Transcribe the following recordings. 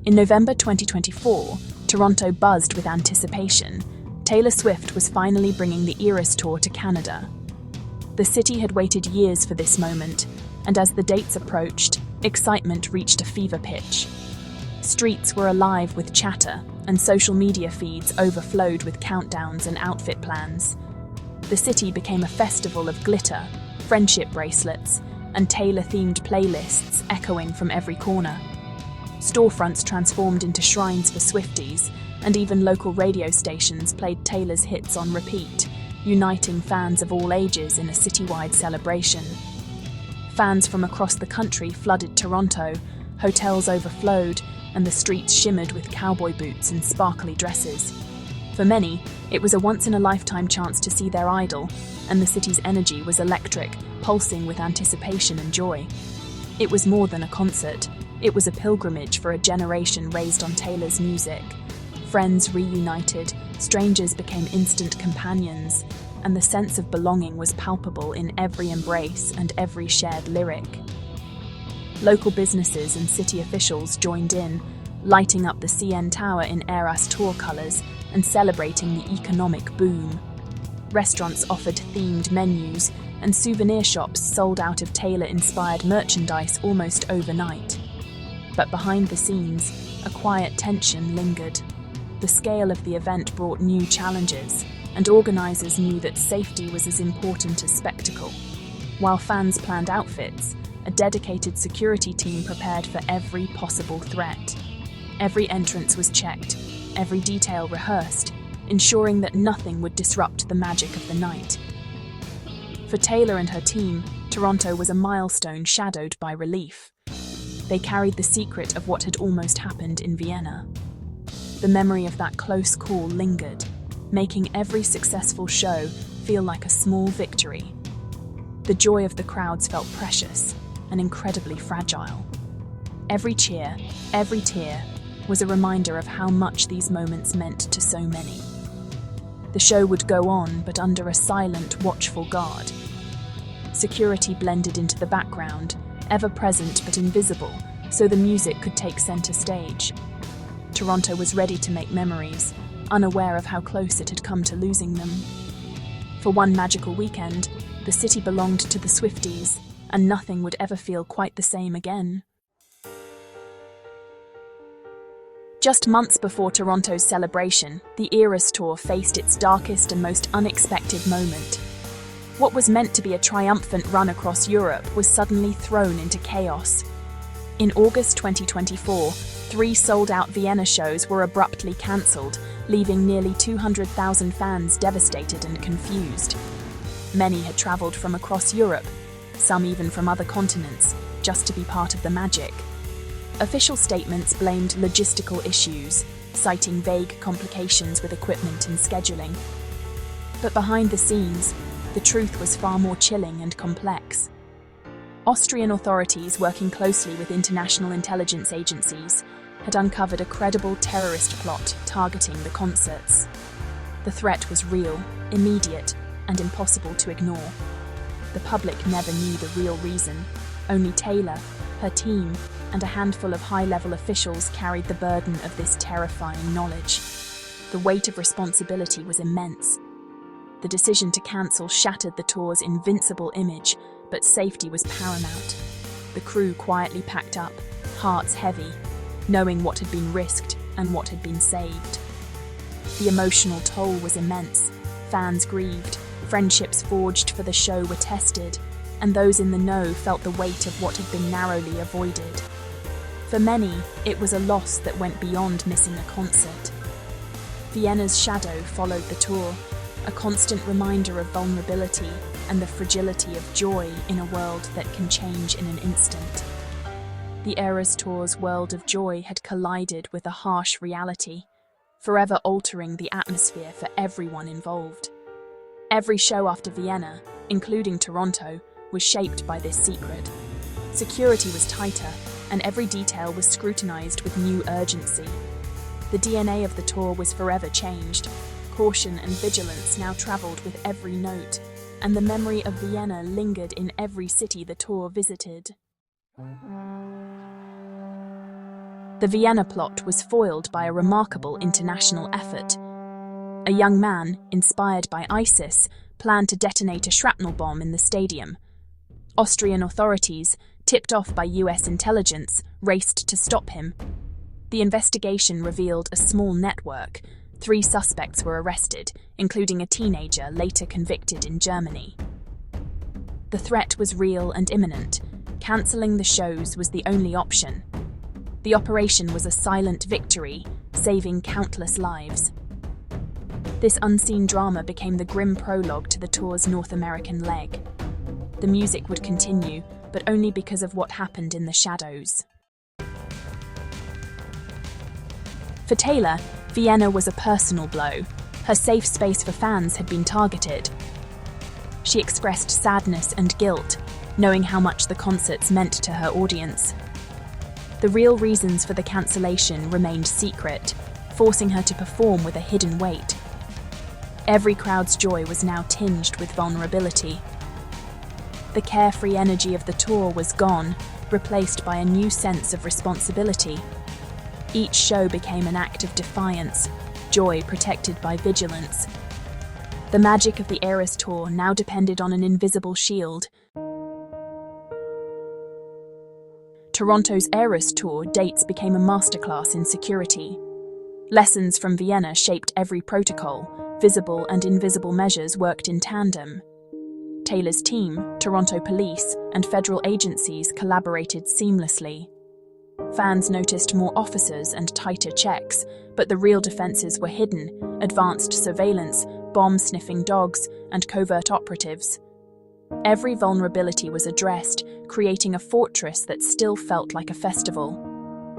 In November 2024, Toronto buzzed with anticipation. Taylor Swift was finally bringing the Eras Tour to Canada. The city had waited years for this moment, and as the dates approached, excitement reached a fever pitch. Streets were alive with chatter, and social media feeds overflowed with countdowns and outfit plans. The city became a festival of glitter, friendship bracelets, and Taylor-themed playlists echoing from every corner. Storefronts transformed into shrines for Swifties, and even local radio stations played Taylor's hits on repeat, uniting fans of all ages in a citywide celebration. Fans from across the country flooded Toronto, hotels overflowed, and the streets shimmered with cowboy boots and sparkly dresses. For many, it was a once-in-a-lifetime chance to see their idol, and the city's energy was electric, pulsing with anticipation and joy. It was more than a concert. It was a pilgrimage for a generation raised on Taylor's music. Friends reunited, strangers became instant companions, and the sense of belonging was palpable in every embrace and every shared lyric. Local businesses and city officials joined in, lighting up the CN Tower in Eras Tour colours and celebrating the economic boom. Restaurants offered themed menus, and souvenir shops sold out of Taylor-inspired merchandise almost overnight. But behind the scenes, a quiet tension lingered. The scale of the event brought new challenges, and organisers knew that safety was as important as spectacle. While fans planned outfits, a dedicated security team prepared for every possible threat. Every entrance was checked, every detail rehearsed, ensuring that nothing would disrupt the magic of the night. For Taylor and her team, Toronto was a milestone shadowed by relief. They carried the secret of what had almost happened in Vienna. The memory of that close call lingered, making every successful show feel like a small victory. The joy of the crowds felt precious and incredibly fragile. Every cheer, every tear, was a reminder of how much these moments meant to so many. The show would go on, but under a silent, watchful guard. Security blended into the background, ever present but invisible, so the music could take center stage. Toronto was ready to make memories, unaware of how close it had come to losing them. For one magical weekend, the city belonged to the Swifties, and nothing would ever feel quite the same again. Just months before Toronto's celebration, the Eras Tour faced its darkest and most unexpected moment. What was meant to be a triumphant run across Europe was suddenly thrown into chaos. In August 2024, 3 sold-out Vienna shows were abruptly cancelled, leaving nearly 200,000 fans devastated and confused. Many had travelled from across Europe, some even from other continents, just to be part of the magic. Official statements blamed logistical issues, citing vague complications with equipment and scheduling. But behind the scenes, the truth was far more chilling and complex. Austrian authorities, working closely with international intelligence agencies, had uncovered a credible terrorist plot targeting the concerts. The threat was real, immediate, and impossible to ignore. The public never knew the real reason. Only Taylor, her team, and a handful of high-level officials carried the burden of this terrifying knowledge. The weight of responsibility was immense. The decision to cancel shattered the tour's invincible image, but safety was paramount. The crew quietly packed up, hearts heavy, knowing what had been risked and what had been saved. The emotional toll was immense. Fans grieved, friendships forged for the show were tested, and those in the know felt the weight of what had been narrowly avoided. For many, it was a loss that went beyond missing a concert. Vienna's shadow followed the tour, a constant reminder of vulnerability and the fragility of joy in a world that can change in an instant. The Eras Tour's world of joy had collided with a harsh reality, forever altering the atmosphere for everyone involved. Every show after Vienna, including Toronto, was shaped by this secret. Security was tighter, and every detail was scrutinized with new urgency. The DNA of the tour was forever changed. Caution and vigilance now traveled with every note, and the memory of Vienna lingered in every city the tour visited. The Vienna plot was foiled by a remarkable international effort. A young man, inspired by ISIS, planned to detonate a shrapnel bomb in the stadium. Austrian authorities, tipped off by US intelligence, raced to stop him. The investigation revealed a small network. 3 suspects were arrested, including a teenager later convicted in Germany. The threat was real and imminent. Cancelling the shows was the only option. The operation was a silent victory, saving countless lives. This unseen drama became the grim prologue to the tour's North American leg. The music would continue, but only because of what happened in the shadows. For Taylor, Vienna was a personal blow. Her safe space for fans had been targeted. She expressed sadness and guilt, knowing how much the concerts meant to her audience. The real reasons for the cancellation remained secret, forcing her to perform with a hidden weight. Every crowd's joy was now tinged with vulnerability. The carefree energy of the tour was gone, replaced by a new sense of responsibility. Each show became an act of defiance, joy protected by vigilance. The magic of the Eras Tour now depended on an invisible shield. Toronto's Eras Tour dates became a masterclass in security. Lessons from Vienna shaped every protocol. Visible and invisible measures worked in tandem. Taylor's team, Toronto police, and federal agencies collaborated seamlessly. Fans noticed more officers and tighter checks, but the real defenses were hidden: advanced surveillance, bomb-sniffing dogs, and covert operatives. Every vulnerability was addressed, creating a fortress that still felt like a festival.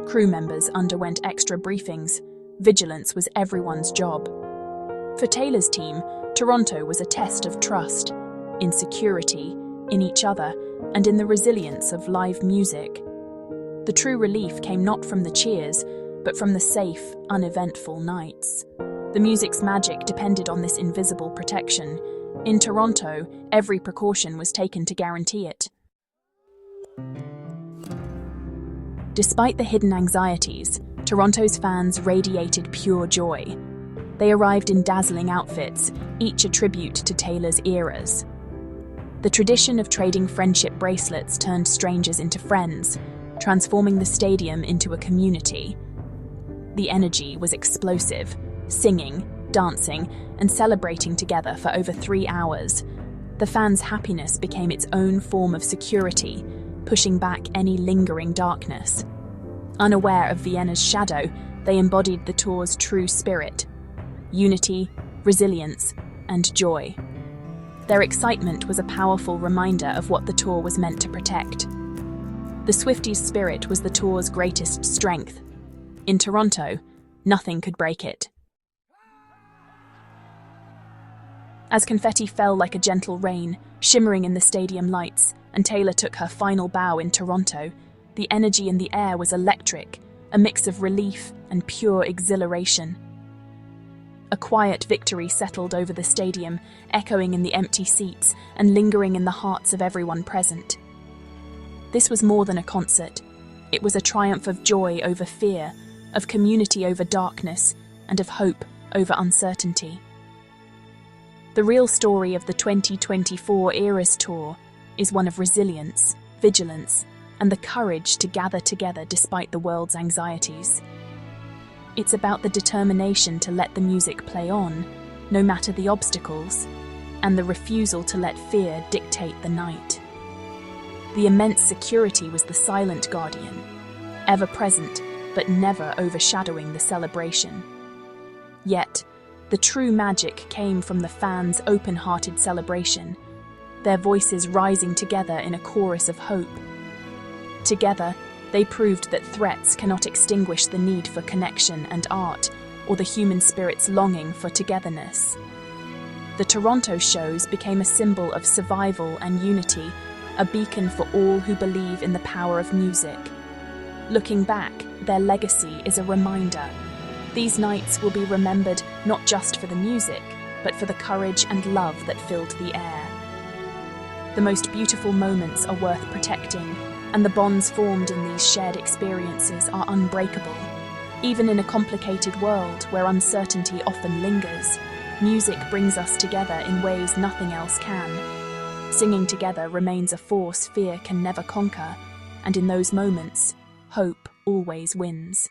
Crew members underwent extra briefings. Vigilance was everyone's job. For Taylor's team, Toronto was a test of trust, in security, in each other, and in the resilience of live music. The true relief came not from the cheers, but from the safe, uneventful nights. The music's magic depended on this invisible protection. In Toronto, every precaution was taken to guarantee it. Despite the hidden anxieties, Toronto's fans radiated pure joy. They arrived in dazzling outfits, each a tribute to Taylor's eras. The tradition of trading friendship bracelets turned strangers into friends, transforming the stadium into a community. The energy was explosive, singing, dancing, and celebrating together for over 3 hours. The fans' happiness became its own form of security, pushing back any lingering darkness. Unaware of Vienna's shadow, they embodied the tour's true spirit: unity, resilience, and joy. Their excitement was a powerful reminder of what the tour was meant to protect. The Swifties' spirit was the tour's greatest strength. In Toronto, nothing could break it. As confetti fell like a gentle rain, shimmering in the stadium lights, and Taylor took her final bow in Toronto, the energy in the air was electric, a mix of relief and pure exhilaration. A quiet victory settled over the stadium, echoing in the empty seats and lingering in the hearts of everyone present. This was more than a concert. It was a triumph of joy over fear, of community over darkness, and of hope over uncertainty. The real story of the 2024 Eras Tour is one of resilience, vigilance, and the courage to gather together despite the world's anxieties. It's about the determination to let the music play on, no matter the obstacles, and the refusal to let fear dictate the night. The immense security was the silent guardian, ever present but never overshadowing the celebration. Yet, the true magic came from the fans' open-hearted celebration, their voices rising together in a chorus of hope. Together, they proved that threats cannot extinguish the need for connection and art, or the human spirit's longing for togetherness. The Toronto shows became a symbol of survival and unity, a beacon for all who believe in the power of music. Looking back, their legacy is a reminder. These nights will be remembered not just for the music, but for the courage and love that filled the air. The most beautiful moments are worth protecting, and the bonds formed in these shared experiences are unbreakable. Even in a complicated world where uncertainty often lingers, music brings us together in ways nothing else can. Singing together remains a force fear can never conquer, and in those moments, hope always wins.